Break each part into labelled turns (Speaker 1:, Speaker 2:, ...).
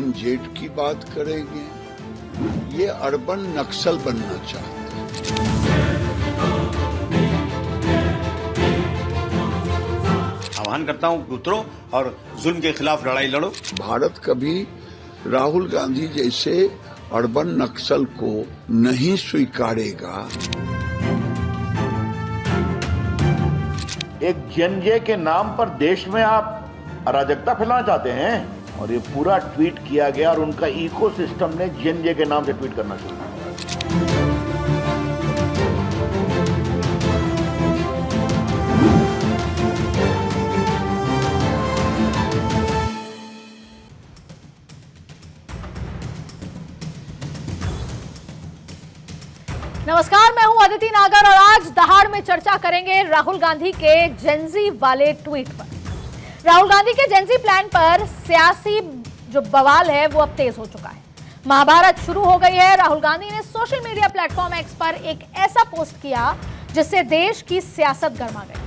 Speaker 1: Jain jet की बात करेंगे, ये अर्बन नक्सल बनना चाहते हैं।
Speaker 2: आह्वान करता हूं कि उतरो और जुल्म के खिलाफ लड़ाई लड़ो।
Speaker 1: भारत कभी राहुल गांधी जैसे अर्बन नक्सल को नहीं स्वीकारेगा।
Speaker 3: एक जेएनजे के नाम पर देश में आप अराजकता फैलाना चाहते हैं, और ये पूरा ट्वीट किया गया और उनका इकोसिस्टम ने जेएनजे के नाम से ट्वीट करना शुरू किया।
Speaker 4: नमस्कार, मैं हूं अदिति नागर और आज दहाड़ में चर्चा करेंगे राहुल गांधी के जेंजी वाले ट्वीट पर। राहुल गांधी के जेंजी प्लान पर सियासी जो बवाल है वो अब तेज हो चुका है। महाभारत शुरू हो गई है। राहुल गांधी ने सोशल मीडिया प्लेटफॉर्म एक्स पर एक ऐसा पोस्ट किया जिससे देश की सियासत गर्मा गई।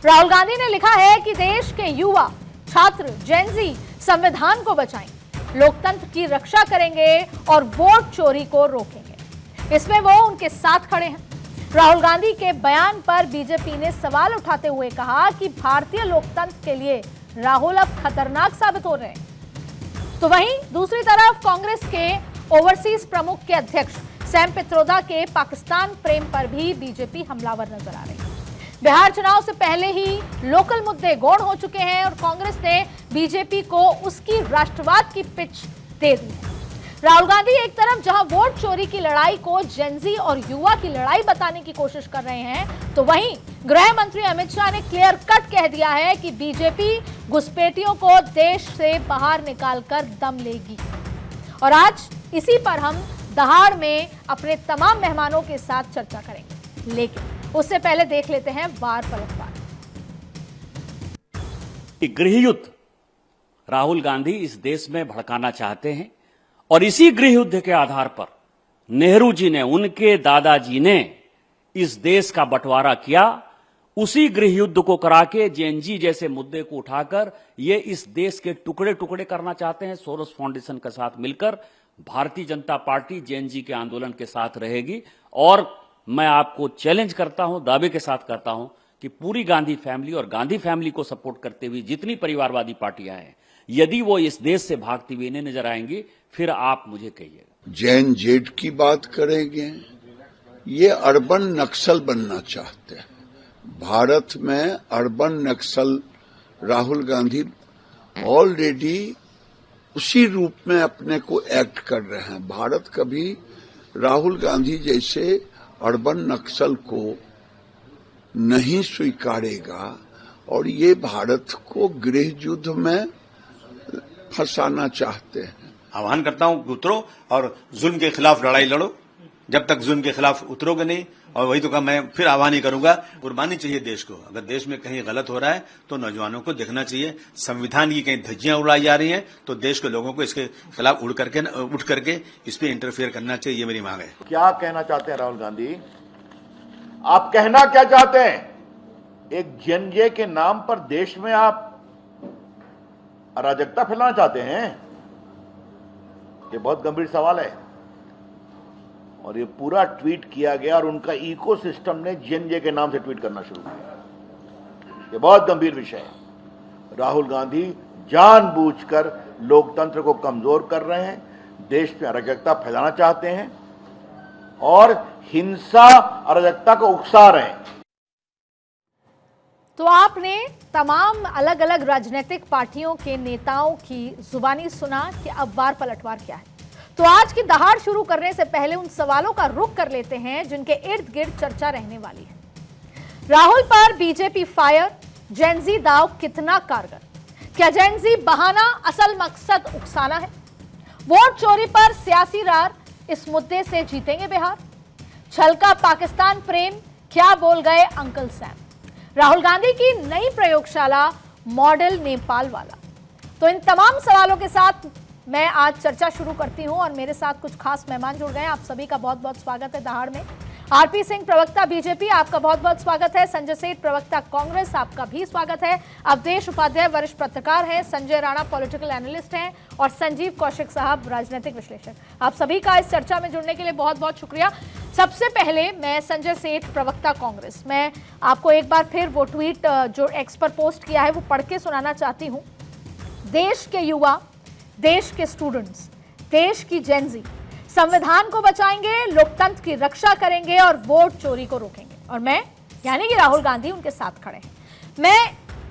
Speaker 4: राहुल गांधी ने लिखा है कि देश के युवा, छात्र, जेंजी संविधान को बचाएं, लोकतंत्र की रक्षा करेंगे और वोट चोरी को रोकेंगे। इसमें वो उनके साथ खड़े हैं। राहुल गांधी के बयान पर बीजेपी ने सवाल उठाते हुए कहा कि भारतीय लोकतंत्र के लिए राहुल अब खतरनाक साबित हो रहे हैं। तो वहीं दूसरी तरफ कांग्रेस के ओवरसीज प्रमुख के अध्यक्ष सैम पित्रोदा के पाकिस्तान प्रेम पर भी बीजेपी हमलावर नजर आ रही है। बिहार चुनाव से पहले ही लोकल मुद्दे गौण हो चुके हैं और कांग्रेस ने बीजेपी को उसकी राष्ट्रवाद की पिच दे दी है। राहुल गांधी एक तरफ जहां वोट चोरी की लड़ाई को जेंजी और युवा की लड़ाई बताने की कोशिश कर रहे हैं, तो वहीं गृह मंत्री अमित शाह ने क्लियर कट कह दिया है कि बीजेपी घुसपैठियों को देश से बाहर निकालकर दम लेगी। और आज इसी पर हम दहाड़ में अपने तमाम मेहमानों के साथ चर्चा करेंगे, लेकिन उससे पहले देख लेते हैं वार पलटवार।
Speaker 5: गृह युद्ध राहुल गांधी इस देश में भड़काना चाहते हैं और इसी गृह युद्ध के आधार पर नेहरू जी ने, उनके दादाजी ने इस देश का बंटवारा किया। उसी गृह युद्ध को करा के जेएनजी जैसे मुद्दे को उठाकर ये इस देश के टुकड़े टुकड़े करना चाहते हैं। सोरोस फाउंडेशन के साथ मिलकर भारतीय जनता पार्टी जेएनजी के आंदोलन के साथ रहेगी और मैं आपको चैलेंज करता हूं, दावे के साथ करता हूं कि पूरी गांधी फैमिली और गांधी फैमिली को सपोर्ट करते हुए जितनी परिवारवादी पार्टियां हैं, यदि वो इस देश से भागती हुई नहीं नजर आएंगी, फिर आप मुझे कहिएगा।
Speaker 1: जैन जेट की बात करेंगे, ये अर्बन नक्सल बनना चाहते हैं। भारत में अर्बन नक्सल राहुल गांधी ऑलरेडी उसी रूप में अपने को एक्ट कर रहे हैं। भारत कभी राहुल गांधी जैसे अर्बन नक्सल को नहीं स्वीकारेगा और ये भारत को गृह युद्ध में फंसाना चाहते हैं।
Speaker 2: आह्वान करता हूं कि उतरो और जुल्म के खिलाफ लड़ाई लड़ो। जब तक जुल्म के खिलाफ उतरोगे नहीं, और वही तो कहा, मैं फिर आह्वान ही करूंगा, कुर्बानी चाहिए देश को। अगर देश में कहीं गलत हो रहा है तो नौजवानों को देखना चाहिए। संविधान की कहीं धज्जियां उड़ाई जा रही हैं तो देश के लोगों को इसके खिलाफ उठ करके इस पे इंटरफेयर करना चाहिए। ये मेरी मांग है।
Speaker 3: क्या कहना चाहते हैं राहुल गांधी? आप कहना क्या चाहते हैं? एक जेएनजे के नाम पर देश में आप अराजकता फैलाना चाहते हैं? ये बहुत गंभीर सवाल है और ये पूरा ट्वीट किया गया और उनका इकोसिस्टम ने जेएनजे के नाम से ट्वीट करना शुरू किया। ये बहुत गंभीर विषय है। राहुल गांधी जानबूझकर लोकतंत्र को कमजोर कर रहे हैं, देश में अराजकता फैलाना चाहते हैं और हिंसा अराजकता को उकसा रहे हैं।
Speaker 4: तो आपने तमाम अलग अलग राजनीतिक पार्टियों के नेताओं की जुबानी सुना कि अब वार पलटवार क्या है। तो आज की दहाड़ शुरू करने से पहले उन सवालों का रुख कर लेते हैं जिनके इर्द गिर्द चर्चा रहने वाली है। राहुल पर बीजेपी फायर, जेंजी दाव कितना कारगर? क्या जेंजी बहाना असल मकसद उकसाना है? वोट चोरी पर सियासी रार, इस मुद्दे से जीतेंगे बिहार? छलका पाकिस्तान प्रेम, क्या बोल गए अंकल सैम? राहुल गांधी की नई प्रयोगशाला मॉडल नेपाल वाला। तो इन तमाम सवालों के साथ मैं आज चर्चा शुरू करती हूं और मेरे साथ कुछ खास मेहमान जुड़ गए हैं। आप सभी का बहुत बहुत स्वागत है दहाड़ में। आरपी सिंह प्रवक्ता बीजेपी, आपका बहुत बहुत स्वागत है। संजय सेठ प्रवक्ता कांग्रेस, आपका भी स्वागत है। अवधेश उपाध्याय वरिष्ठ पत्रकार हैं, संजय राणा पॉलिटिकल एनालिस्ट हैं और संजीव कौशिक साहब राजनीतिक विश्लेषक। आप सभी का इस चर्चा में जुड़ने के लिए बहुत बहुत शुक्रिया। सबसे पहले मैं संजय सेठ प्रवक्ता कांग्रेस, मैं आपको एक बार फिर वो ट्वीट जो एक्स पर पोस्ट किया है वो पढ़ के सुनाना चाहती हूँ। देश के युवा, देश के स्टूडेंट्स, देश की जेनजी संविधान को बचाएंगे, लोकतंत्र की रक्षा करेंगे और वोट चोरी को रोकेंगे। और मैं यानी कि राहुल गांधी उनके साथ खड़े हैं। मैं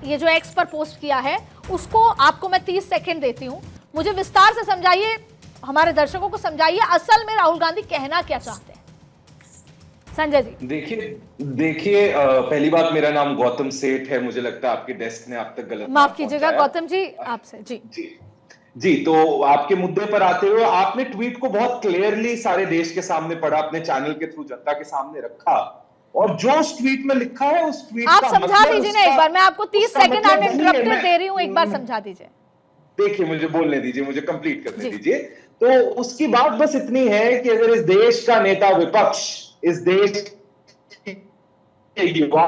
Speaker 4: ये जो एक्स पर पोस्ट किया है उसको आपको मैं 30 सेकंड देती हूं, मुझे विस्तार से समझाइए, हमारे दर्शकों को समझाइए असल में राहुल गांधी कहना क्या चाहते हैं। संजय जी।
Speaker 6: देखिए पहली बात, मेरा नाम गौतम सेठ है। मुझे लगता है आपके डेस्क ने आप तक गलत
Speaker 4: माफ कीजिएगा गौतम जी, आपसे
Speaker 6: जी। तो आपके मुद्दे पर आते हुए, आपने ट्वीट को बहुत क्लियरली सारे देश के सामने पढ़ा, अपने चैनल के थ्रू जनता के सामने रखा, और जो उस ट्वीट में लिखा है उस ट्वीट
Speaker 4: आप
Speaker 6: का
Speaker 4: समझा दीजिए ना एक बार। मैं आपको 30 सेकंड अनइंटरप्टेड दे रही हूँ, एक बार समझा दीजिए।
Speaker 6: देखिए, मुझे बोलने दीजिए, मुझे कंप्लीट करने दीजिए। तो उसकी बात बस इतनी है कि अगर इस देश का नेता विपक्ष, इस देश के युवा,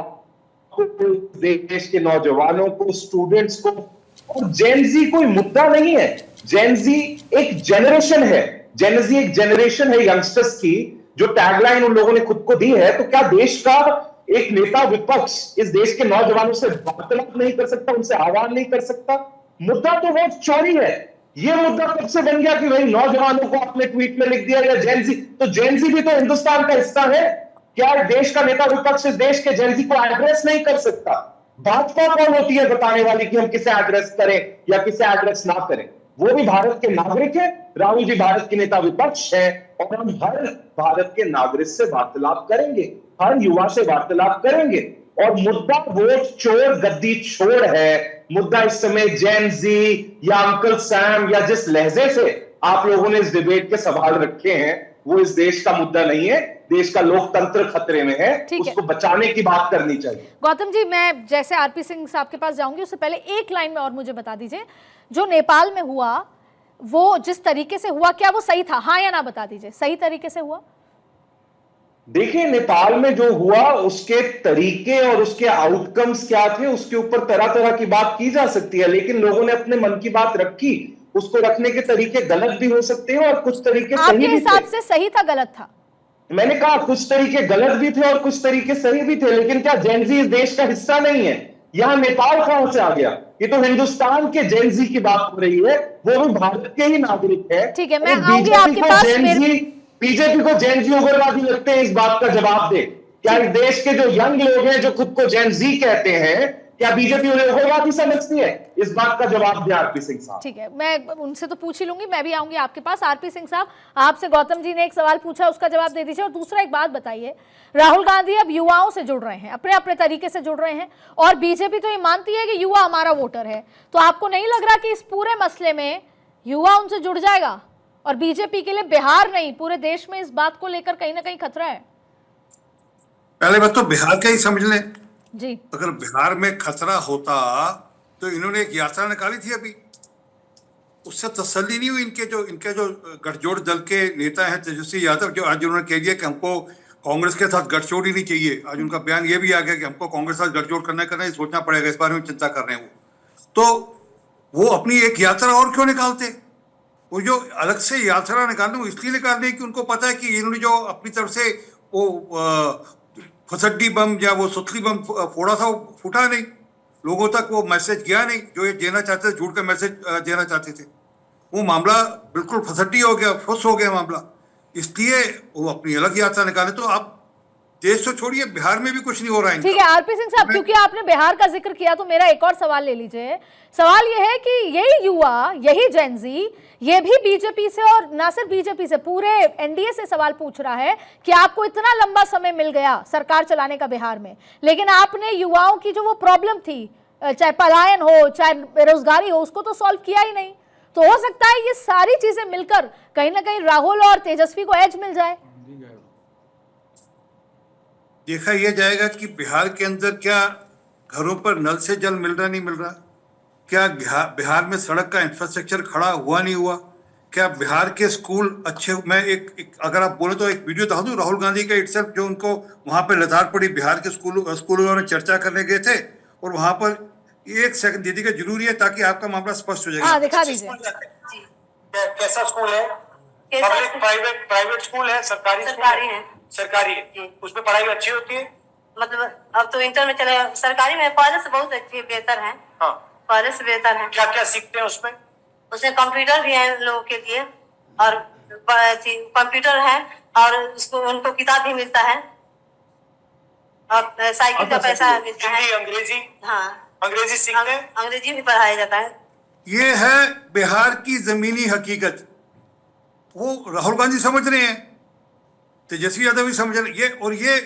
Speaker 6: देश के नौजवानों को, स्टूडेंट्स को, और जेनजी कोई मुद्दा नहीं है। जेनजी एक जनरेशन है, जेनजी एक जनरेशन है यंगस्टर्स की, जो टैगलाइन उन लोगों ने खुद को दी है। तो क्या देश का एक नेता विपक्ष इस देश के नौजवानों से वार्तालाप नहीं कर सकता, उनसे आह्वान नहीं कर सकता? मुद्दा तो वोट चोरी है। यह मुद्दा कब से बन गया कि भाई नौजवानों को अपने ट्वीट में लिख दिया या जेनजी? तो जेनजी भी तो हिंदुस्तान का हिस्सा है। क्या देश का नेता विपक्ष इस देश के जेनजी को एड्रेस नहीं कर सकता? भाजपा कौन होती है बताने वाली कि हम किसे एड्रेस करें या किसे एड्रेस ना करें? वो भी भारत के नागरिक है। राहुल जी भारत के नेता विपक्ष है और हम हर भारत के नागरिक से वार्तालाप करेंगे, हर युवा से वार्तालाप करेंगे। और मुद्दा वोट चोर गद्दी छोड़ है। मुद्दा इस समय जेनजी या अंकल सैम या जिस लहजे से आप लोगों ने इस डिबेट के सवाल रखे हैं, वो इस देश का मुद्दा नहीं है। देश का लोकतंत्र खतरे में है, उसको बचाने की बात करनी चाहिए।
Speaker 4: गौतम जी, मैं जैसे आरपी सिंह साहब के पास जाऊंगी, उससे पहले एक लाइन में और मुझे बता दीजिए, जो नेपाल में हुआ वो जिस तरीके से हुआ, क्या वो सही था? हाँ या ना बता दीजिए, सही तरीके से हुआ?
Speaker 6: देखिए, नेपाल में जो हुआ उसके तरीके और उसके आउटकम्स क्या थे, उसके ऊपर तरह तरह की बात की जा सकती है, लेकिन लोगों ने अपने मन की बात रखी। उसको रखने के तरीके गलत भी हो सकते हैं और कुछ तरीके सही भी थे।
Speaker 4: आपके हिसाब से सही था, गलत था?
Speaker 6: मैंने कहा कुछ तरीके गलत भी थे और कुछ तरीके सही भी थे, लेकिन क्या जेनजी इस देश का हिस्सा नहीं है? यहां नेपाल कहां से आ गया? ये तो हिंदुस्तान के जेनजी की बात हो रही है, वो भी भारत के ही नागरिक है।
Speaker 4: ठीक है, मैं आऊंगी आपके पास।
Speaker 6: बीजेपी को जेनजी उग्रवादी लगते हैं, इस बात का जवाब दे। क्या इस देश के जो यंग लोग हैं जो खुद को जेनजी कहते हैं, क्या बीजेपी उन्हें उग्रवादी समझती है? इस बात का जवाब दे आरपी सिंह साहब।
Speaker 4: ठीक है, मैं उनसे तो पूछ ही लूंगी, मैं भी आऊंगी आपके पास। आरपी सिंह साहब, आपसे गौतम जी ने एक सवाल पूछा, उसका जवाब दे दीजिए। और दूसरा एक बात बताइए, राहुल गांधी अब युवाओं से जुड़ रहे हैं, अपने अपने तरीके से जुड़ रहे हैं, और बीजेपी तो ये मानती है कि युवा हमारा वोटर है। तो आपको नहीं लग रहा कि इस पूरे मसले में युवा उनसे जुड़ जाएगा? और बीजेपी के लिए बिहार नहीं, पूरे देश में इस बात को लेकर कहीं ना कहीं खतरा है।
Speaker 7: पहले बात तो बिहार का ही समझ लें
Speaker 4: जी।
Speaker 7: अगर बिहार में खतरा होता तो इन्होंने एक यात्रा निकाली थी अभी, उससे तसल्ली नहीं हुई। इनके जो गठजोड़ दल के नेता हैं तेजस्वी यादव, जो आज उन्होंने कह दिया कि हमको कांग्रेस के साथ गठजोड़ ही नहीं चाहिए। आज उनका बयान ये भी आ गया कि हमको कांग्रेस के साथ गठजोड़ करना ही सोचना पड़ेगा, इस बारे में चिंता कर रहे हैं वो। तो वो अपनी एक यात्रा और क्यों निकालते? वो जो अलग से यात्रा निकालने, वो इसलिए निकालने कि उनको पता है कि इन्होंने जो अपनी तरफ से वो फसड्डी बम या वो सुतली बम फोड़ा था, वो फूटा नहीं, लोगों तक वो मैसेज गया नहीं जो ये देना चाहते थे, झूठ का मैसेज देना चाहते थे। वो मामला बिल्कुल फसड्डी हो गया, फुस हो गया मामला, इसलिए वो अपनी अलग यात्रा निकाले। तो आप देश तो छोड़िए, बिहार में भी कुछ नहीं हो रहा है।
Speaker 4: ठीक है आरपी सिंह साहब, क्योंकि आपने बिहार का जिक्र किया तो मेरा एक और सवाल ले लीजिए। सवाल यह है कि यही युवा, यही जेनजी, ये भी बीजेपी से, और ना सिर्फ बीजेपी से, पूरे एनडीए से सवाल पूछ रहा है कि आपको इतना लंबा समय मिल गया सरकार चलाने का बिहार में, लेकिन आपने युवाओं की जो वो प्रॉब्लम थी, चाहे पलायन हो चाहे बेरोजगारी हो, उसको तो सॉल्व किया ही नहीं। तो हो सकता है ये सारी चीजें मिलकर कहीं ना कहीं राहुल और तेजस्वी को एज मिल जाए।
Speaker 7: देखा यह जाएगा कि बिहार के अंदर क्या घरों पर नल से जल मिल रहा नहीं मिल रहा, क्या बिहार में सड़क का इंफ्रास्ट्रक्चर खड़ा हुआ नहीं हुआ, क्या बिहार के स्कूल अच्छे? मैं अगर आप बोले तो एक वीडियो दिखा दूं राहुल गांधी का इटसेल्फ, जो उनको वहां पे लतार पड़ी बिहार के स्कूलों में चर्चा करने गए थे, और वहां पर एक सेकंड दीदी का जरूरी है ताकि आपका मामला स्पष्ट हो जाएगा।
Speaker 4: हाँ, दिखा दीजिए।
Speaker 8: कैसा स्कूल है? पब्लिक प्राइवेट स्कूल है? सरकारी
Speaker 9: है।
Speaker 8: सरकारी है। उसमें पढ़ाई अच्छी होती है?
Speaker 9: मतलब अब तो इंटर में चले, सरकारी में पहले से बहुत अच्छी बेहतर है।
Speaker 8: हाँ,
Speaker 9: पहले से बेहतर है।
Speaker 8: क्या क्या सीखते हैं उसमें?
Speaker 9: उसमें कंप्यूटर भी है लोगों के लिए, और कंप्यूटर है, और उसको उनको किताब भी मिलता है, और साइकिल का पैसा मिलता है।
Speaker 8: अंग्रेजी?
Speaker 9: हाँ,
Speaker 8: अंग्रेजी सीखते हैं?
Speaker 9: अंग्रेजी भी पढ़ाया जाता है।
Speaker 7: ये है बिहार की जमीनी हकीकत। वो राहुल गांधी समझ रहे हैं, तेजस्वी यादव भी समझ रहे हैं।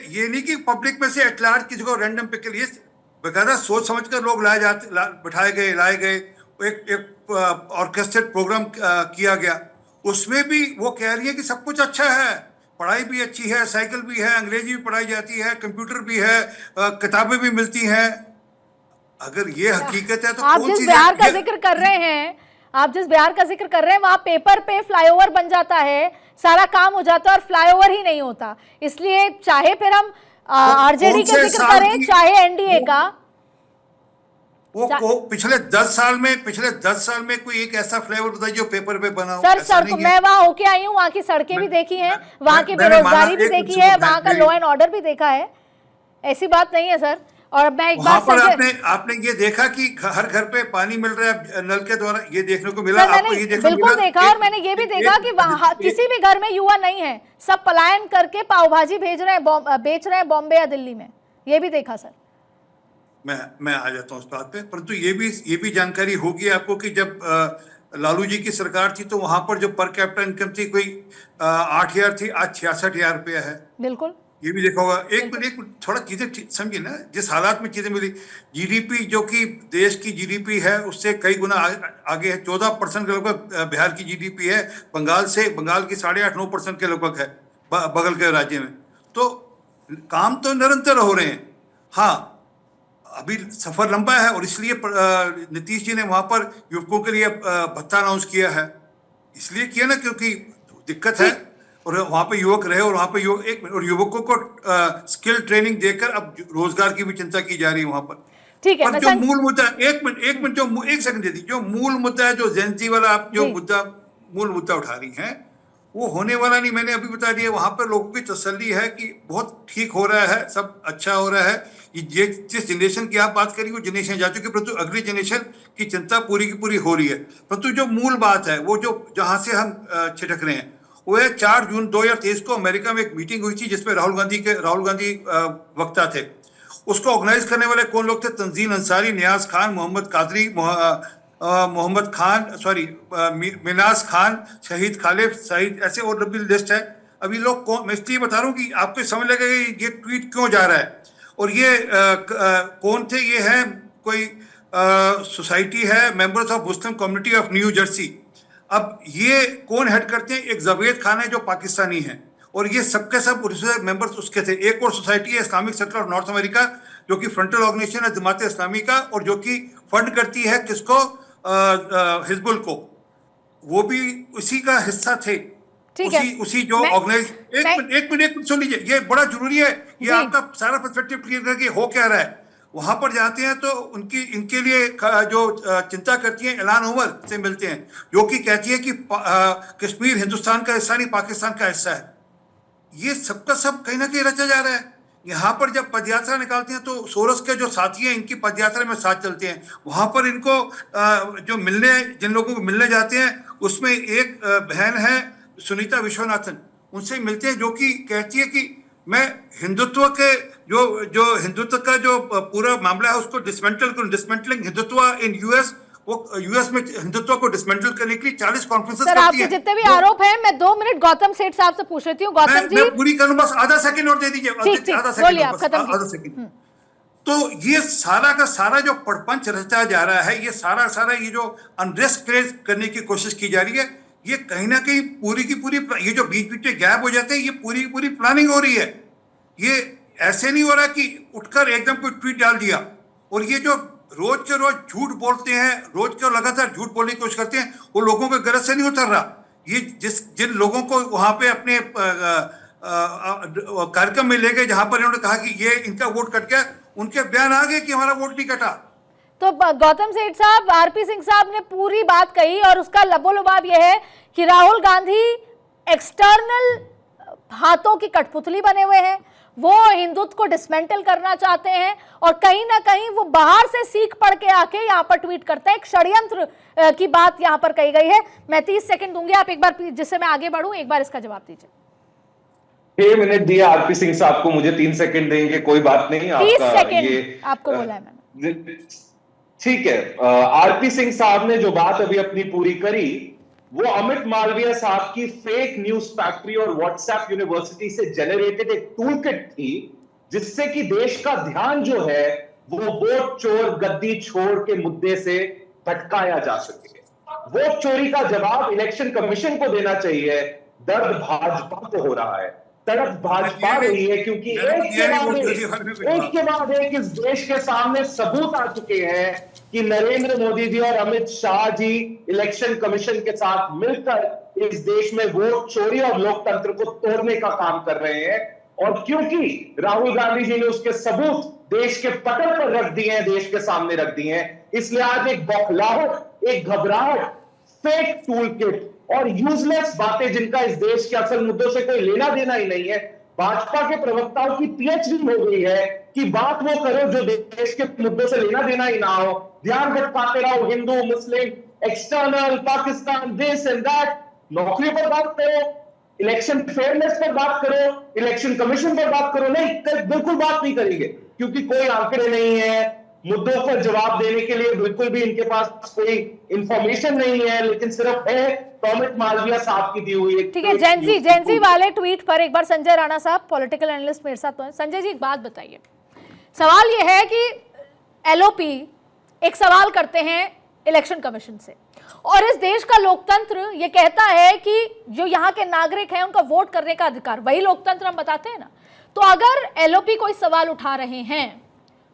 Speaker 7: ये नहीं कि पब्लिक में से एट लार्ज किसी को रैंडम पिक के लिए, बेकायदा सोच समझकर लोग बिठाए गए, लाए गए, एक ऑर्केस्ट्रेट प्रोग्राम किया गया। उसमें भी वो कह रही है कि सब कुछ अच्छा है, पढ़ाई भी अच्छी है, साइकिल भी है, अंग्रेजी भी पढ़ाई जाती है, कंप्यूटर भी है, किताबें भी मिलती हैं। अगर ये हकीकत है तो
Speaker 4: आप जिस बिहार का जिक्र कर रहे हैं, वहां पेपर पे फ्लाईओवर बन जाता है, सारा काम हो जाता है, और फ्लाईओवर ही नहीं होता। इसलिए चाहे फिर हम आरजेडी का जिक्र करें, चाहे एनडीए का,
Speaker 7: वो पिछले 10 साल में कोई एक ऐसा फ्लेवर बताइए जो पेपर पे बना हो।
Speaker 4: सर सड़क, मैं वहां होके आई हूँ, वहां की सड़कें भी देखी हैं, वहां की बेरोजगारी भी देखी है, वहां का लॉ एंड ऑर्डर भी देखा है, ऐसी बात नहीं है सर। और मैं एक बात
Speaker 7: आपने ये देखा कि हर घर पे पानी मिल रहा है नल के द्वारा, ये देखने को मिला?
Speaker 4: आपको ये बिल्कुल देखा, और मैंने ये भी देखा कि वहां किसी भी घर में युवा नहीं है, सब पलायन करके पाव भाजी बेच रहे हैं बॉम्बे या दिल्ली में, ये भी देखा सर।
Speaker 7: मैं आ जाता हूँ उस बात पे, परंतु ये भी जानकारी होगी आपको कि जब लालू जी की सरकार थी तो वहां पर जो पर कैपिटा इनकम थी कोई 8,000 थी, आज 66,000 रुपया है।
Speaker 4: बिल्कुल,
Speaker 7: ये भी देखा होगा। एक मिनट थोड़ा चीजें समझिए ना, जिस हालात में चीजें मिली। जीडीपी जो कि देश की जीडीपी है उससे कई गुना आगे है, 14% के लगभग बिहार की जीडीपी है, बंगाल की 8.5-9% के लगभग है बगल के राज्य में। तो काम तो निरंतर हो रहे हैं। हाँ, अभी सफर लंबा है, और इसलिए नीतीश जी ने वहां पर युवकों के लिए भत्ता अनाउंस किया है। इसलिए किया ना क्योंकि दिक्कत है, और वहां पे युवक रहे, और वहां पे युवकों को स्किल ट्रेनिंग देकर अब रोजगार की भी चिंता की जा रही है वहां पर।
Speaker 4: ठीक है।
Speaker 7: पर जो मूल मुद्दा, एक मिनट एक सेकंड दे दी, जो मूल मुद्दा है, जो जेनजी वाला आप जो मूल मुद्दा उठा रही हैं, वो होने वाला नहीं। मैंने अभी बता दिया, वहां पर लोगों की तसल्ली है कि बहुत ठीक हो रहा है, सब अच्छा हो रहा है। ये जिस जनरेशन की आप बात करिए वो जनरेशन जा चुकी है, परंतु अगली जनरेशन की चिंता पूरी की पूरी हो रही है। परंतु जो मूल बात है, वो जो जहां से हम छिटक रहे हैं, वो है 4 जून 2023 को अमेरिका में एक मीटिंग हुई थी जिसमें राहुल गांधी वक्ता थे। उसको ऑर्गेनाइज करने वाले कौन लोग थे? तंजील अंसारी, नियाज खान, मोहम्मद कादरी, मिनाज खान, शहीद खालिद सईद, ऐसे और लंबी लिस्ट है। अभी लोग मैं इसलिए बता रहा हूँ कि आपको समझ लगेगा ये ट्वीट क्यों जा रहा है। और ये कौन थे? ये है कोई सोसाइटी है, members of Muslim community of new Jersey. अब ये कौन हेड करते हैं? एक जावेद खान है जो पाकिस्तानी है, और ये सबके सब मेंबर्स उसके थे। एक और सोसाइटी है Islamic centre of north America, जो कि फ्रंटल ऑर्गेनाइजेशन है जमात इस्लामी का, और जो कि फंड करती है किसको? हिजबुल को। वो भी उसी का हिस्सा थे। उसी जो ऑर्गेनाइज। एक मिनट सुन लीजिए, ये बड़ा जरूरी है, ये आपका सारा पर्सपेक्टिव क्लियर करके हो क्या रहा है। वहां पर जाते हैं तो इनके लिए जो चिंता करती है इलान उमर से मिलते हैं, जो कि कहती है कि कश्मीर हिंदुस्तान का हिस्सा नहीं, पाकिस्तान का हिस्सा है। ये सबका सब कहीं ना कहीं रचा जा रहा है। यहाँ पर जब पदयात्रा निकालते हैं तो सोरस के जो साथी हैं इनकी पदयात्रा में साथ चलते हैं। वहां पर इनको जिन लोगों को मिलने जाते हैं, उसमें एक बहन है सुनीता विश्वनाथन, उनसे मिलते हैं, जो कि कहती है कि मैं हिंदुत्व के जो हिंदुत्व का जो पूरा मामला है उसको डिसमेंटलिंग हिंदुत्व इन यूएस, वो यूएस में हिंदुत्व को डिसमेंटल करने के लिए 40 कॉन्फ्रेंसेस करती है।
Speaker 4: आपके जितने भी आरोप हैं, मैं 2 मिनट गौतम सेठ साहब से पूछ रही हूँ। गौतम जी,
Speaker 7: मैं पूरी करूं, बस आधा सेकंड और दे दीजिए। आधा सेकंड। तो ये सारा का सारा जो प्रपंच रचा जा रहा है, ये सारा ये जो अनरेस्ट क्रिएट करने की कोशिश की जा रही है, ये कहीं ना कहीं पूरी की पूरी, ये जो बीच बीच में गैप हो जाते हैं, ये पूरी पूरी प्लानिंग हो रही है। ये ऐसे नहीं हो रहा कि उठकर एकदम कोई ट्वीट डाल दिया। और ये जो रोज के रोज झूठ बोलते हैं, रोज के लगातार झूठ बोलने की कोशिश करते हैं, वो लोगों के गरज से नहीं उतर रहा। ये जिन लोगों को वहां पे अपने कार्यक्रम में ले गए जहां पर इन्होंने कहा कि ये इनका वोट कट गया, उनके बयान आ गए कि हमारा वोट नहीं कटा।
Speaker 4: तो गौतम सेठ साहब, आरपी सिंह साहब ने पूरी बात कही और उसका लबोलबाब यह है कि राहुल गांधी एक्सटर्नल हाथों की कठपुतली बने हुए हैं, वो हिंदुत्व को डिसमेंटल करना चाहते हैं और कहीं ना कहीं वो बाहर से सीख पढ़ के आके यहाँ पर ट्वीट करते हैं। एक षड्यंत्र की बात यहाँ पर कही गई है। मैं 30 सेकंड दूंगी, आप एक बार, जिससे मैं आगे बढ़ूं, एक बार इसका जवाब दीजिए।
Speaker 6: 6 मिनट दिया आरपी सिंह साहब को, मुझे 3 सेकंड देंगे, कोई बात नहीं।
Speaker 4: 30 सेकंड आपको बोला है मैंने।
Speaker 6: ठीक है। आरपी सिंह साहब ने जो बात अभी अपनी पूरी करी वो अमित मालवीय साहब की फेक न्यूज फैक्ट्री और व्हाट्सएप यूनिवर्सिटी से जनरेटेड एक टूलकिट थी, जिससे कि देश का ध्यान जो है वो वोट चोर गद्दी छोड़ के मुद्दे से भटकाया जा सके। वोट चोरी का जवाब इलेक्शन कमीशन को देना चाहिए। दर्द भाजपा को हो रहा है, तड़प भाजपा रही है, क्योंकि एक के बाद एक इस देश के सामने सबूत आ चुके हैं कि नरेंद्र मोदी जी और अमित शाह जी इलेक्शन कमीशन के साथ मिलकर इस देश में वोट चोरी और लोकतंत्र को तोड़ने का काम कर रहे हैं। और क्योंकि राहुल गांधी जी ने उसके सबूत देश के पटल पर रख दिए हैं, देश के सामने रख दिए हैं, इसलिए आज एक बौखलाहट, एक घबराहट, फेक टूलकिट और यूजलेस बातें जिनका इस देश के असल मुद्दों से कोई लेना देना ही नहीं है, भाजपा के प्रवक्ताओं की पीएचडी हो गई है कि बात वो करो जो देश के मुद्दों से लेना देना ही ना हो, ध्यान भटकाते रहो, हिंदू मुस्लिम, external, Pakistan, this and that. नौकरी पर बात करो, इलेक्शन फेयरनेस पर बात करो, इलेक्शन कमीशन पर बात करो। नहीं, बिल्कुल बात नहीं करेंगे, क्योंकि कोई आंकड़े नहीं है मुद्दों पर जवाब देने के लिए, बिल्कुल भी इनके पास कोई इंफॉर्मेशन नहीं है, लेकिन सिर्फ है अमित मालवीय साहब की दी हुई।
Speaker 4: ठीक है, जेंजी वाले ट्वीट पर एक बार संजय राणा साहब, पॉलिटिकल एनालिस्ट मेरे साथ तो हैं। संजय जी, एक बात बताइए, सवाल यह है कि एलओपी एक सवाल करते हैं इलेक्शन कमीशन से, और इस देश का लोकतंत्र ये कहता है कि जो यहाँ के नागरिक हैं उनका वोट करने का अधिकार, वही लोकतंत्र हम बताते हैं ना। तो अगर एलओपी कोई सवाल उठा रहे हैं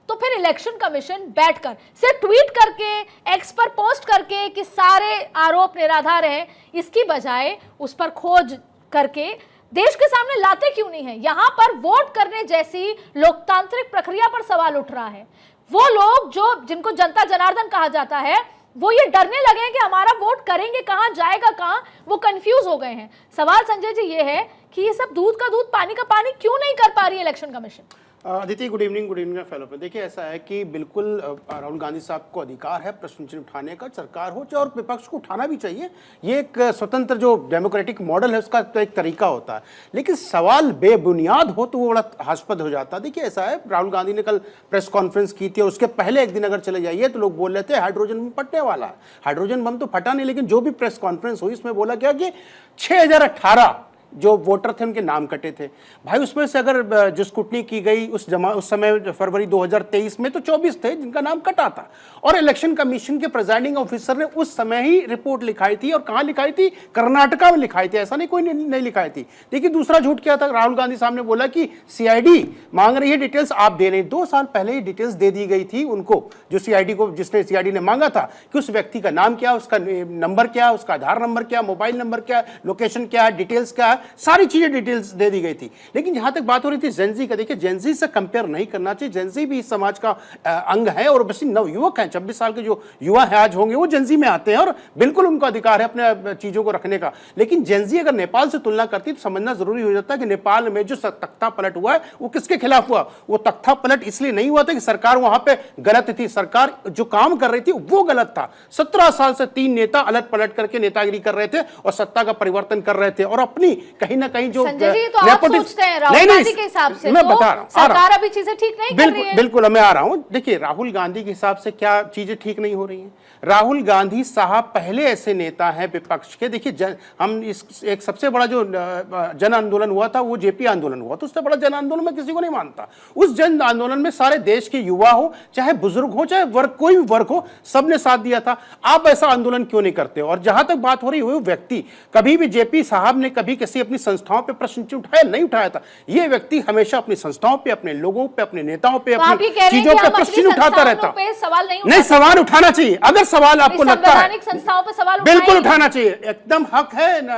Speaker 4: तो फिर इलेक्शन कमीशन बैठकर सिर्फ ट्वीट करके, एक्स पर पोस्ट करके कि सारे आरोप निराधार हैं, इसकी बजाय उस पर खोज करके देश के सामने लाते क्यों नहीं है? यहां पर वोट करने जैसी लोकतांत्रिक प्रक्रिया पर सवाल उठ रहा है। वो लोग जो जिनको जनता जनार्दन कहा जाता है, वो ये डरने लगे हैं कि हमारा वोट करेंगे कहां, जाएगा कहां, वो कंफ्यूज हो गए हैं। सवाल संजय जी ये है कि ये सब दूध का दूध पानी का पानी क्यों नहीं कर पा रही है election commission?
Speaker 10: Aditi, good evening fellow पे। देखिए, ऐसा है कि बिल्कुल राहुल गांधी साहब को अधिकार है प्रश्न चिन्ह उठाने का, सरकार हो चाहे और विपक्ष को उठाना भी चाहिए। ये एक स्वतंत्र जो डेमोक्रेटिक मॉडल है उसका तो एक तरीका होता है, लेकिन सवाल बेबुनियाद हो तो वो बड़ा हास्यास्पद हो जाता है। देखिए, ऐसा है, राहुल गांधी ने कल प्रेस कॉन्फ्रेंस की थी और उसके पहले एक दिन अगर चले जाइए तो लोग बोल रहे थे हाइड्रोजन बम फटने वाला है। हाइड्रोजन बम तो फटा नहीं, लेकिन जो भी प्रेस कॉन्फ्रेंस हुई उसमें बोला गया कि 6018 जो वोटर थे उनके नाम कटे थे। भाई, उसमें से अगर जो स्क्रूटनी की गई उस समय फरवरी 2023 में तो 24 थे जिनका नाम कटा था, और इलेक्शन कमीशन के प्रिजाइडिंग ऑफिसर ने उस समय ही रिपोर्ट लिखाई थी। और कहां लिखाई थी? कर्नाटका में लिखाई थी, ऐसा नहीं कोई नहीं लिखाई थी। देखिए, दूसरा झूठ क्या था? राहुल गांधी साहब ने बोला कि सीआईडी मांग रही है डिटेल्स, आप दे रहे हैं। 2 साल पहले ही डिटेल्स दे दी गई थी उनको, जो सीआईडी को, जिसने सीआईडी ने मांगा था कि उस व्यक्ति का नाम क्या, उसका नंबर क्या, उसका आधार नंबर क्या, मोबाइल नंबर क्या, लोकेशन क्या है, डिटेल्स क्या है, सारी चीजें डिटेल्स दे दी गई थी। लेकिन जहां तक बात हो रही थी जेनजी का, देखिए, जेनजी से कंपेयर नहीं करना चाहिए। जेनजी भी इस समाज का अंग है और बस नवयुवक हैं। 26 साल के जो युवा है आज होंगे वो जेनजी में आते हैं और बिल्कुल उनका अधिकार है अपने चीजों को रखने का। लेकिन जेनजी अगर नेपाल से तुलना करती तो समझना जरूरी हो जाता है कि नेपाल में जो तख्ता पलट हुआ है वो किसके खिलाफ हुआ? वो तख्ता पलट इसलिए नहीं हुआ था कि सरकार वहां पे गलत थी, सरकार जो काम कर रही थी वो गलत था। 17 साल से 3 नेता अलट पलट करके नेतागिरी कर रहे थे और सत्ता का परिवर्तन कर रहे थे और अपनी कहीं ना कहीं जो
Speaker 4: संजय जी, तो आप सोचते हैं राहुल गांधी के हिसाब से
Speaker 10: मैं बता रहा हूं,
Speaker 4: सरकार अभी चीजें ठीक नहीं कर रही है? बिल्कुल,
Speaker 10: मैं आ रहा हूं। देखिए, राहुल गांधी के हिसाब से क्या चीजें ठीक नहीं हो रही हैं? राहुल गांधी साहब पहले ऐसे नेता हैं विपक्ष के। देखिए, हम एक सबसे बड़ा जो जन आंदोलन हुआ था वो जेपी आंदोलन हुआ, तो उससे बड़ा जन आंदोलन मैं किसी को नहीं मानता। उस जन आंदोलन में सारे देश के युवा हो, चाहे बुजुर्ग हो, चाहे वर्ग, कोई भी वर्ग हो, सबने साथ दिया था। आप ऐसा आंदोलन क्यों नहीं करते? और जहां तक बात हो रही है वो व्यक्ति, कभी भी जेपी साहब ने कभी किसी किसी अपनी संस्थाओं पे प्रश्न उठाया नहीं उठाया था। ये व्यक्ति हमेशा अपनी संस्थाओं पे, अपने लोगों पे, अपने नेताओं पे, अपनी चीजों पे प्रश्न उठाता रहता। नहीं, सवाल उठाना चाहिए। अगर सवाल आपको लगता है
Speaker 4: संस्थाओं पे सवाल
Speaker 10: बिल्कुल उठाना चाहिए, एकदम हक है ना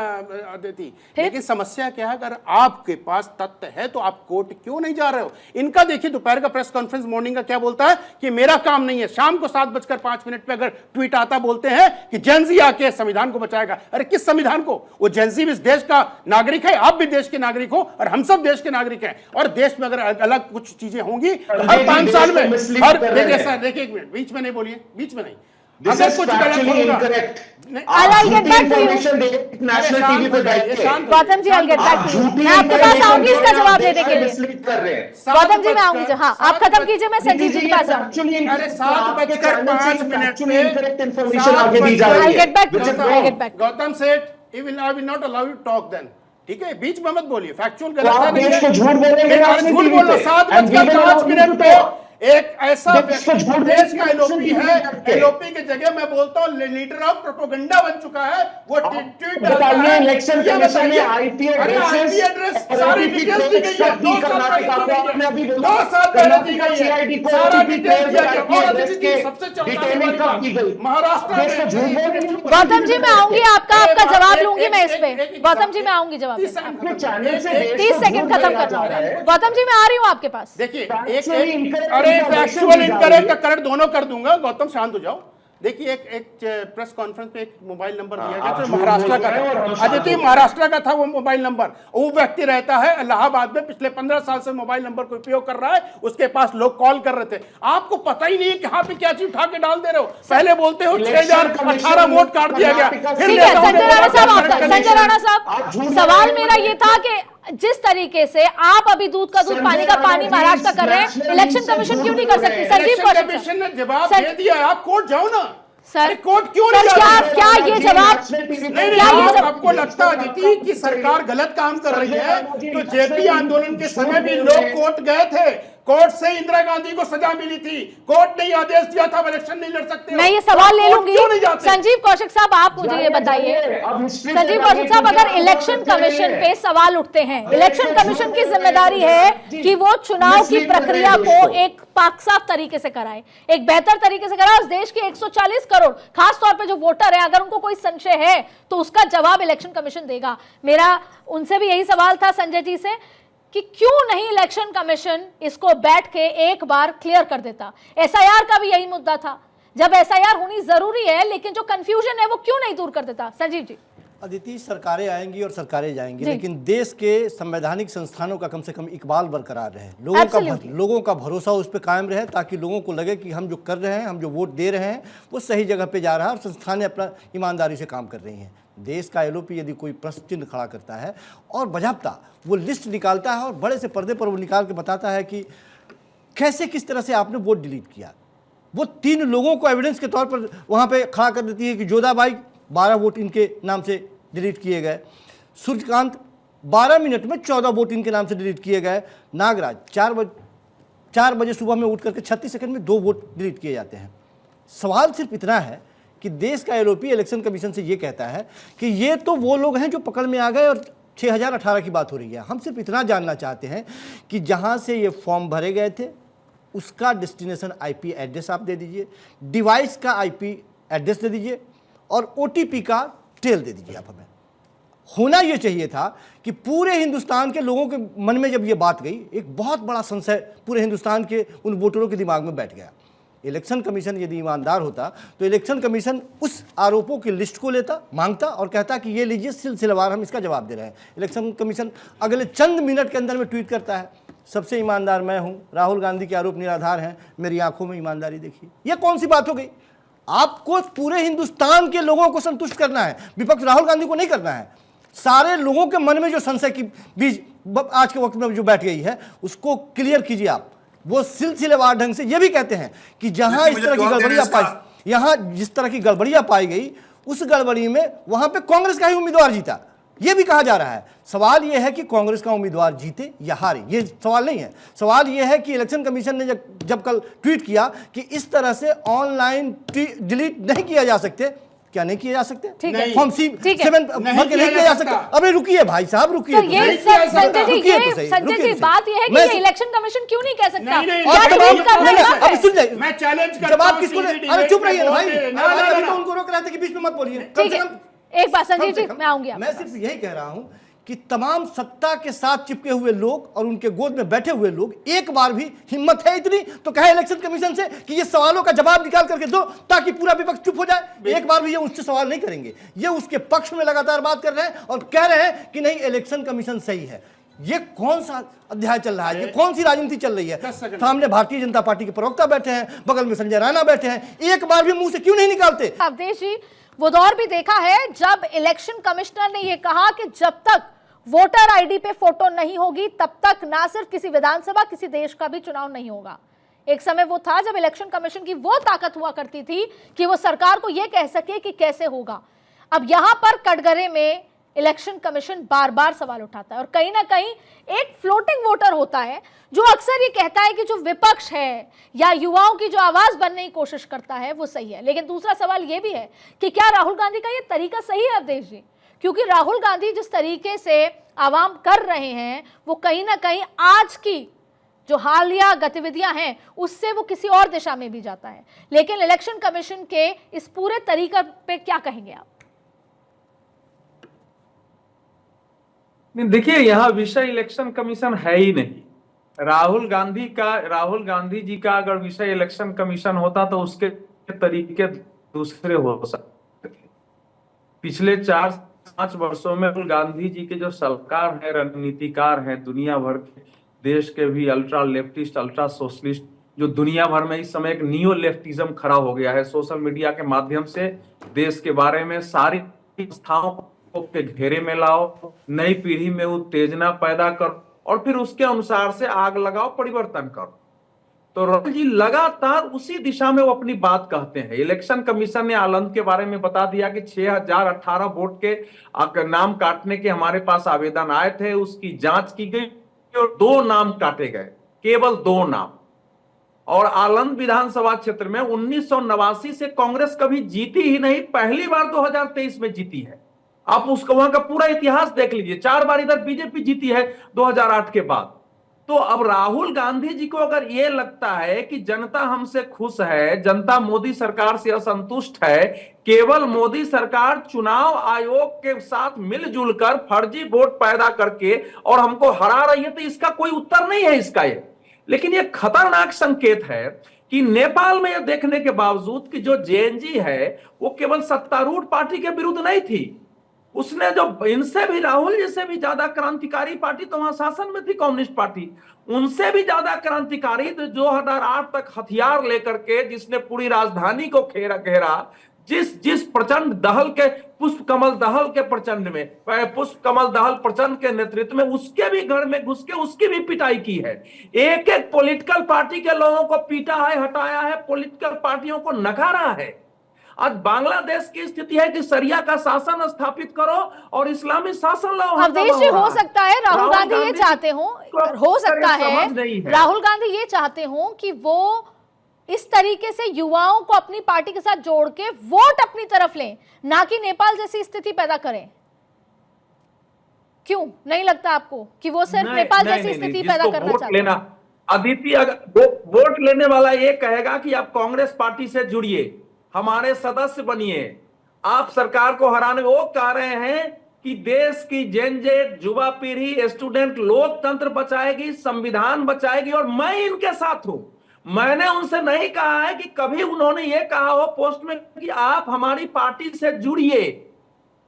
Speaker 10: अदिति। लेकिन समस्या क्या है, अगर आपके पास तथ्य है तो आप कोर्ट क्यों नहीं जा रहे हो? इनका देखिए दोपहर का प्रेस कॉन्फ्रेंस मॉर्निंग का क्या बोलता है कि मेरा काम नहीं है। शाम को 7:05 पे अगर ट्वीट आता बोलते हैं कि जेनजी आके संविधान को बचाएगा। अरे किस संविधान को? वो जेनजी भी इस देश का नागरिक है, आप भी देश के नागरिक हो और हम सब देश के नागरिक हैं। और देश में अगर अलग कुछ चीजें होंगी तो हर 5 साल में हर देखिए, एक मिनट बीच में नहीं बोलिए, बीच में नहीं। अगर कुछ गलत होगा
Speaker 4: गौतम जी, मैं आपके पास आऊंगी इसका जवाब देने के लिए। गौतम जी मैं आऊंगी, हाँ आप खत्म कीजिए, मैं संजीव जी के पास जाऊंगी।
Speaker 10: अरे 7:05 गौतम सेठ, I will not allow you to talk then। ठीक है, बीच में मत बोलिए, फैक्चुअल गलत है नहीं है, झूठ बोलना। 7:05 पे एक ऐसा देश का एलओपी है, एलओपी की जगह मैं बोलता हूँ लीडर ऑफ प्रोपेगेंडा बन चुका है। वो ट्वीट
Speaker 6: बताइए इलेक्शन कमीशन में आईपी एड्रेस
Speaker 10: सारी डिटेल्स दी गई है, 2 साल पहले दी गई है, सारा डिटेल्स दिया गया। सबसे चौंकाने महाराष्ट्र में।
Speaker 4: गौतम जी मैं आऊंगी, आपका जवाब लूंगी मैं इस पे। गौतम जी मैं आऊंगी जवाब 30 सेकंड खत्म करना। गौतम जी मैं आ रही हूँ आपके पास।
Speaker 10: देखिए फैक्चुअल इनकरेक्ट करेक्ट दोनों कर दूंगा। गौतम शांत हो जाओ। देखिए एक प्रेस कॉन्फ्रेंस में एक मोबाइल नंबर दिया गया था, महाराष्ट्र का था। आदित्य महाराष्ट्र का था वो मोबाइल नंबर। वो व्यक्ति रहता है इलाहाबाद में, पिछले 15 साल से मोबाइल नंबर को उपयोग कर रहा है। उसके पास लोग कॉल कर रहे थे। आपको पता ही नहीं है कहां पे क्या चीज उठा के डाल दे रहे हो। पहले बोलते हो 6018 वोट काट दिया गया।
Speaker 4: संजय राणा साहब, सवाल मेरा ये था कि जिस तरीके से आप अभी दूध का दूध पानी का पानी महाराष्ट्र कर रहे हैं, इलेक्शन कमीशन क्यों नहीं कर सकती? संजीव
Speaker 10: कमीशन ने जवाब दे दिया, आप कोर्ट जाओ ना।
Speaker 4: सर
Speaker 10: कोर्ट क्यों
Speaker 4: नहीं? क्या ये जवाब
Speaker 10: नहीं, आपको लगता है कि सरकार गलत काम कर रही है? तो जेपी आंदोलन के समय भी लोग कोर्ट गए थे, कोर्ट से इंदिरा गांधी को सजा मिली थी, कोर्ट ने आदेश दिया था इलेक्शन नहीं लड़ सकते।
Speaker 4: मैं ये सवाल ले लूंगी। संजीव कौशिक साहब आप मुझे ये बताइए, संजीव कौशिक साहब अगर इलेक्शन कमीशन पे सवाल उठते हैं, इलेक्शन कमीशन की जिम्मेदारी है कि वो चुनाव की प्रक्रिया को एक पाक साफ तरीके से कराए, एक बेहतर तरीके से कराए। उस देश के 140 करोड़ खास तौर पे जो वोटर है, अगर उनको कोई संशय है तो उसका जवाब इलेक्शन कमीशन देगा। मेरा उनसे भी यही सवाल था संजय जी से कि क्यों नहीं इलेक्शन कमीशन इसको बैठ के एक बार क्लियर कर देता। एसआईआर का भी यही मुद्दा था, जब एसआईआर होनी जरूरी है लेकिन जो कंफ्यूजन है वो क्यों नहीं दूर कर देता? संजीव जी।
Speaker 11: अदिति, सरकारें आएंगी और सरकारें जाएंगी, लेकिन देश के संवैधानिक संस्थानों का कम से कम इकबाल बरकरार रहे, लोगों का भरोसा उस पर कायम रहे, ताकि लोगों को लगे कि हम जो कर रहे हैं, हम जो वोट दे रहे हैं वो सही जगह पे जा रहा है और संस्थानें अपना ईमानदारी से काम कर रही हैं। देश का एलओपी यदि कोई प्रश्न चिन्ह खड़ा करता है और बजाबता वो लिस्ट निकालता है और बड़े से पर्दे पर वो निकाल के बताता है कि कैसे किस तरह से आपने वोट डिलीट किया, वो 3 लोगों को एविडेंस के तौर पर वहाँ पे खड़ा कर देती है कि जोधाबाई 12 वोट इनके नाम से डिलीट किए गए, सूर्यकांत 12 मिनट में 14 वोट इनके नाम से डिलीट किए गए, नागराज 4 बजे सुबह में उठ करके 36 सेकंड में 2 वोट डिलीट किए जाते हैं। सवाल सिर्फ इतना है कि देश का एलओपी इलेक्शन कमीशन से ये कहता है कि ये तो वो लोग हैं जो पकड़ में आ गए और 6018 की बात हो रही है। हम सिर्फ इतना जानना चाहते हैं कि जहां से ये फॉर्म भरे गए थे उसका डेस्टिनेशन आईपी एड्रेस आप दे दीजिए, डिवाइस का आईपी एड्रेस दे दीजिए और ओटीपी का ट्रेल दे दीजिए। आप हमें होना ये चाहिए था कि पूरे हिंदुस्तान के लोगों के मन में जब ये बात गई, एक बहुत बड़ा संशय पूरे हिंदुस्तान के उन वोटरों के दिमाग में बैठ गया। इलेक्शन कमीशन यदि ईमानदार होता तो इलेक्शन कमीशन उस आरोपों की लिस्ट को लेता, मांगता और कहता कि ये लीजिए सिलसिलेवार हम इसका जवाब दे रहे हैं। इलेक्शन कमीशन अगले चंद मिनट के अंदर में ट्वीट करता है, सबसे ईमानदार मैं हूं, राहुल गांधी के आरोप निराधार हैं, मेरी आंखों में ईमानदारी देखिए। यह कौन सी बात हो गई? आपको पूरे हिंदुस्तान के लोगों को संतुष्ट करना है, विपक्ष राहुल गांधी को नहीं करना है। सारे लोगों के मन में जो संशय की बीज आज के वक्त में जो बैठ गई है उसको क्लियर कीजिए आप। वो सिलसिलेवार ढंग से ये भी कहते हैं कि जहां इस तरह की गड़बड़ियां पाई, यहां जिस तरह की गड़बड़ियां पाई गई उस गड़बड़ी में वहां पे कांग्रेस का ही उम्मीदवार जीता, ये भी कहा जा रहा है। सवाल यह है कि कांग्रेस का उम्मीदवार जीते या हारे, ये सवाल नहीं है। सवाल यह है कि इलेक्शन कमीशन ने जब कल ट्वीट किया कि इस तरह से ऑनलाइन डिलीट नहीं किया जा सकते, क्या नहीं किए जा सकते?
Speaker 4: ठीक है।
Speaker 11: फॉर्म C7 भर के नहीं किया जा सकता? अबे रुकिए भाई साहब, रुकिए।
Speaker 4: संजय जी बात यह है कि ये इलेक्शन कमीशन क्यों नहीं कह सकता?
Speaker 11: अब सुन जाइए, मैं चैलेंज करता हूं, जवाब किसको? अरे चुप रहिए ना भाई, अभी तो उनको रोक रहे थे कि बीच में मत बोलिए।
Speaker 4: ठीक है, एक बात संजय जी मैं आऊंगी।
Speaker 11: मैं सिर्फ यही कह रहा हूं कि तमाम सत्ता के साथ चिपके हुए लोग और उनके गोद में बैठे हुए लोग, एक बार भी हिम्मत है इतनी तो कहे इलेक्शन कमीशन से कि ये सवालों का जवाब निकाल करके दो ताकि पूरा विपक्ष चुप हो जाए। एक बार भी ये उससे सवाल नहीं करेंगे, ये उसके पक्ष में लगातार बात कर रहे हैं और कह रहे हैं कि नहीं इलेक्शन कमीशन सही है। ये कौन सा अध्याय चल रहा है? ये कौन सी राजनीति चल रही है? सामने भारतीय जनता पार्टी के प्रवक्ता बैठे हैं, बगल में संजय राणा बैठे हैं, एक बार भी मुंह से क्यों नहीं निकालते?
Speaker 4: अवधेश जी, वो दौर भी देखा है जब इलेक्शन कमिश्नर ने यह कहा कि जब तक वोटर आईडी पे फोटो नहीं होगी तब तक ना सिर्फ किसी विधानसभा, किसी देश का भी चुनाव नहीं होगा। एक समय वो था जब इलेक्शन कमीशन की वो ताकत हुआ करती थी कि वो सरकार को ये कह सके कि कैसे होगा। अब यहां पर कटघरे में इलेक्शन कमीशन बार बार सवाल उठाता है और कहीं ना कहीं एक फ्लोटिंग वोटर होता है जो अक्सर ये कहता है कि जो विपक्ष है या युवाओं की जो आवाज बनने की कोशिश करता है वो सही है। लेकिन दूसरा सवाल ये भी है कि क्या राहुल गांधी का ये तरीका सही है अवधेश जी? क्योंकि राहुल गांधी जिस तरीके से आवाम कर रहे हैं वो कहीं ना कहीं आज की जो हालिया गतिविधियां हैं उससे वो किसी और दिशा में भी जाता है। लेकिन इलेक्शन कमीशन के इस पूरे तरीके पे क्या कहेंगे आप?
Speaker 6: देखिए, यहाँ विषय इलेक्शन कमीशन है ही नहीं। राहुल गांधी जी का अगर विषय इलेक्शन कमीशन होता तो उसके तरीके दूसरे हो सकते। पिछले 4-5 वर्षों में राहुल गांधी जी के जो सलाहकार हैं, रणनीतिकार हैं, दुनिया भर के देश के भी अल्ट्रा लेफ्टिस्ट, अल्ट्रा सोशलिस्ट, जो दुनिया भर में इस समय एक नियो लेफ्टिज्म खड़ा हो गया है, सोशल मीडिया के माध्यम से देश के बारे में सारी संस्थाओं के घेरे में लाओ, नई पीढ़ी में उत्तेजना पैदा करो और फिर उसके अनुसार से आग लगाओ, परिवर्तन करो। तो राहुल जी लगातार उसी दिशा में वो अपनी बात कहते हैं। इलेक्शन कमीशन ने आनंद के बारे में बता दिया कि 6018 वोट के नाम काटने के हमारे पास आवेदन आए थे, उसकी जांच की गई और 2 नाम काटे गए, केवल 2 नाम। और आनंद विधानसभा क्षेत्र में 1989 से कांग्रेस कभी जीती ही नहीं, पहली बार 2023 में जीती है। आप उसका वहां का पूरा इतिहास देख लीजिए, 4 बार इधर बीजेपी जीती है 2008 के बाद। तो अब राहुल गांधी जी को अगर ये लगता है कि जनता हमसे खुश है, जनता मोदी सरकार से असंतुष्ट है, केवल मोदी सरकार चुनाव आयोग के साथ मिलजुल कर फर्जी वोट पैदा करके और हमको हरा रही है, तो इसका कोई उत्तर नहीं है इसका ये। लेकिन ये खतरनाक संकेत है कि नेपाल में यह देखने के बावजूद कि जो जेएनजी है वो केवल सत्तारूढ़ पार्टी के विरुद्ध नहीं थी, उसने जो इनसे भी, राहुल जी से भी ज्यादा क्रांतिकारी पार्टी तो वहां शासन में थी कम्युनिस्ट पार्टी, उनसे भी ज्यादा क्रांतिकारी तो 2008 तक हथियार लेकर के जिसने पूरी राजधानी को घेरा, जिस प्रचंड दहल के पुष्प कमल दहल प्रचंड के नेतृत्व में उसके भी घर में घुस के उसकी भी पिटाई की है। एक एक पॉलिटिकल पार्टी के लोगों को पीटा है, हटाया है, पॉलिटिकल पार्टियों को नकारा है। आज बांग्लादेश की स्थिति है कि शरिया का शासन स्थापित करो और इस्लामी शासन लाओ।
Speaker 4: अवधेश जी, हो सकता है राहुल गांधी ये चाहते हो, हो सकता है राहुल गांधी ये चाहते हो कि वो इस तरीके से युवाओं को अपनी पार्टी के साथ जोड़ के वोट अपनी तरफ लें, ना कि नेपाल जैसी स्थिति पैदा करें। क्यों नहीं लगता आपको कि वो सिर्फ नेपाल जैसी स्थिति पैदा करना चाहते हैं?
Speaker 6: अदिति, अगर वोट लेने वाला ये कहेगा कि आप कांग्रेस पार्टी से जुड़िए, हमारे सदस्य बनिए, आप सरकार को हराने, वो कह रहे हैं कि देश की जेनजेट, युवा पीढ़ी, स्टूडेंट लोकतंत्र बचाएगी, संविधान बचाएगी और मैं इनके साथ हूं। मैंने उनसे नहीं कहा है कि कभी उन्होंने ये कहा हो पोस्ट में कि आप हमारी पार्टी से जुड़िए,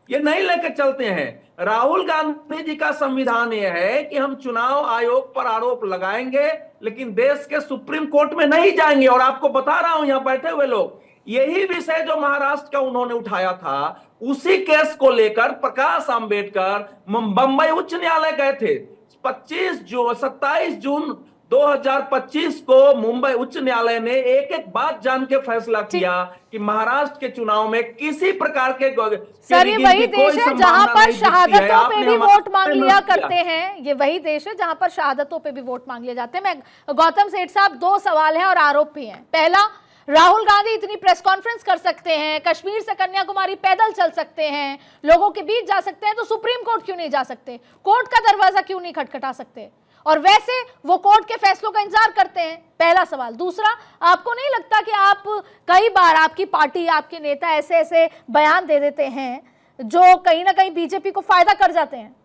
Speaker 6: ये नहीं लेके चलते हैं। राहुल गांधी जी का संविधान यह है कि हम चुनाव आयोग पर आरोप लगाएंगे लेकिन देश के सुप्रीम कोर्ट में नहीं जाएंगे। और आपको बता रहा हूं, यहां बैठे हुए लोग, यही विषय जो महाराष्ट्र का उन्होंने उठाया था, उसी केस को लेकर प्रकाश आंबेडकर बंबई उच्च न्यायालय गए थे। 27 जून 2025 को मुंबई उच्च न्यायालय ने एक एक बात जान के फैसला किया कि महाराष्ट्र के चुनाव में किसी प्रकार के
Speaker 4: सर, ये वही देश है जहां पर शहादतों पे भी वोट मांग लिया करते हैं। ये वही देश है जहां पर शहादतों पे भी वोट मांग लिए जाते हैं। मैं गौतम सेठ साहब, 2 सवाल हैं और आरोप भी हैं। पहला, राहुल गांधी इतनी प्रेस कॉन्फ्रेंस कर सकते हैं, कश्मीर से कन्याकुमारी पैदल चल सकते हैं, लोगों के बीच जा सकते हैं, तो सुप्रीम कोर्ट क्यों नहीं जा सकते? कोर्ट का दरवाजा क्यों नहीं खटखटा सकते? और वैसे वो कोर्ट के फैसलों का इंतजार करते हैं। पहला सवाल। दूसरा, आपको नहीं लगता कि आप कई बार आपकी पार्टी, आपके नेता ऐसे ऐसे बयान दे देते हैं जो कहीं ना कहीं बीजेपी को फायदा कर जाते हैं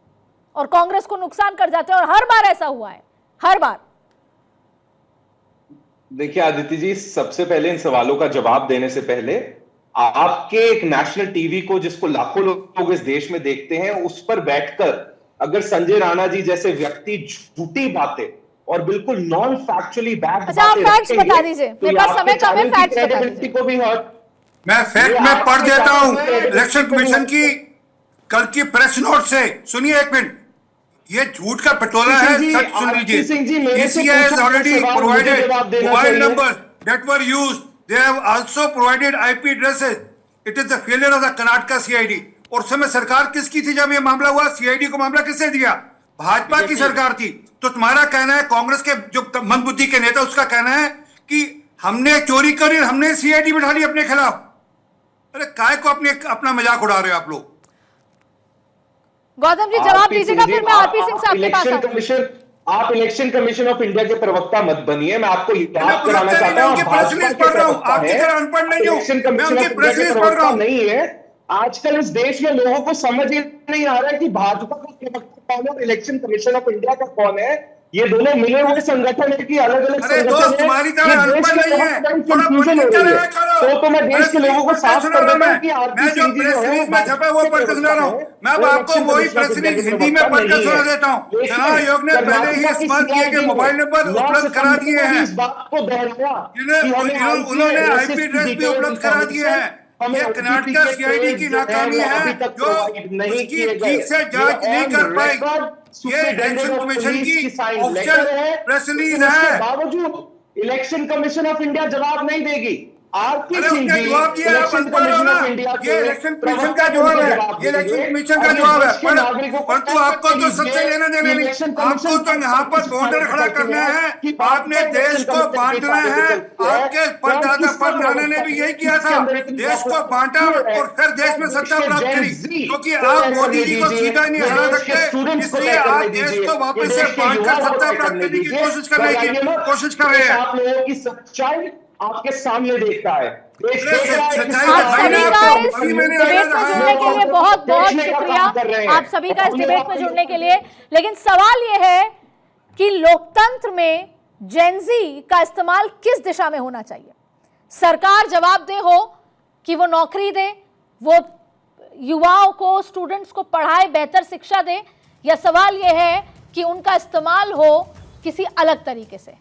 Speaker 4: और कांग्रेस को नुकसान कर जाते हैं, और हर बार ऐसा हुआ है, हर बार?
Speaker 6: देखिए आदित्य जी, सबसे पहले इन सवालों का जवाब देने से पहले आपके एक नेशनल टीवी को, जिसको लाखों लोग इस देश में देखते हैं, उस पर बैठकर अगर संजय राणा जी जैसे व्यक्ति झूठी बातें और बिल्कुल नॉन फैक्चुअली बैक्ड बातें
Speaker 4: फैक्ट्स बता दीजिए, मेरे पास समय कम है, फैक्ट्स बता दीजिए।
Speaker 6: को भी हर्ट।
Speaker 7: मैं फैक्ट में पढ़ देता हूं इलेक्शन कमीशन की कल की प्रेस नोट से। सुनिए एक मिनट, ये झूठ का पटोला है, सच सुन लीजिए। ECI has already provided mobile numbers that were used. They have also provided IP addresses. It is the failure of the Karnataka CID. और उस समय सरकार किसकी थी जब ये मामला हुआ? CID को मामला किसने दिया? भाजपा की सरकार थी। तो तुम्हारा कहना है, कांग्रेस के जो मंदबुद्धि के नेता, उसका कहना है कि हमने चोरी करी, हमने CID बिठा ली अपने खिलाफ। अरे काय को अपना मजाक उड़ा रहे हो आप लोग?
Speaker 4: गौतम जी जवाब दीजिएगा, फिर मैं आरपी सिंह साहब के पास आऊंगा।
Speaker 6: आप इलेक्शन कमीशन ऑफ इंडिया के प्रवक्ता मत बनिए। मैं आपको याद कराना चाहता हूं, नहीं है। आजकल इस देश में लोगों को समझ ही नहीं आ रहा है कि भाजपा का प्रवक्ता कौन है और इलेक्शन कमीशन ऑफ इंडिया का कौन है। ये दोनों मिले हुए संगठन है कि अलग अलग संगठन तो मैं देश के लोगों को साफ कर देता हूं कि आरपी सिंह जी जो है,
Speaker 7: मैं छपा हुआ पढ़कर सुना रहा हूं। मैं आपको वही प्रेस रिलीज हिंदी में पढ़कर सुना देता हूं। चुनाव आयोग ने पहले ही स्मार्ट किए के मोबाइल नंबर उपलब्ध करा दिए हैं।
Speaker 6: इस बात को दोहराया,
Speaker 7: उन्होंने IP एड्रेस भी उपलब्ध करा दिए हैं। ये कर्नाटका CID की नाकामी है जो उसकी ठीक से जांच नहीं कर पाई। ये इलेक्शन कमीशन की ऑफिशियल प्रेस रिलीज है।
Speaker 6: बावजूद इलेक्शन कमीशन ऑफ इंडिया जवाब नहीं देगी। आरपी सिंह जी
Speaker 7: जवाब दिया है,
Speaker 6: इलेक्शन कमीशन ऑफ इंडिया
Speaker 7: ये इलेक्शन कमीशन का जवाब है, ये इलेक्शन कमीशन का जवाब है। परंतु आपको तो सबसे लेना देना नहीं, आपको तो यहाँ पर बॉर्डर खड़ा करना है, आपने देश को बांटना है। आपके परदादा परदादा ने भी यही किया था, देश को बांटा और फिर देश में सत्ता प्राप्त करी। क्योंकि आप मोदी जी को सीधा नहीं हरा सकते, इसलिए आप देश को वापस से बांटकर सत्ता प्राप्त करने की कोशिश कर रहे हैं।
Speaker 6: आप लोगों की सच्चाई आपके सामने देखता है।
Speaker 4: आप सभी का इस डिबेट में जुड़ने के लिए बहुत बहुत शुक्रिया, आप सभी का इस डिबेट में जुड़ने के लिए। लेकिन सवाल यह है कि लोकतंत्र में जेनजी का इस्तेमाल किस दिशा में होना चाहिए? सरकार जवाबदेह हो कि वो नौकरी दे, वो युवाओं को, स्टूडेंट्स को पढ़ाए, बेहतर शिक्षा दे, या सवाल यह है कि उनका इस्तेमाल हो किसी अलग तरीके से?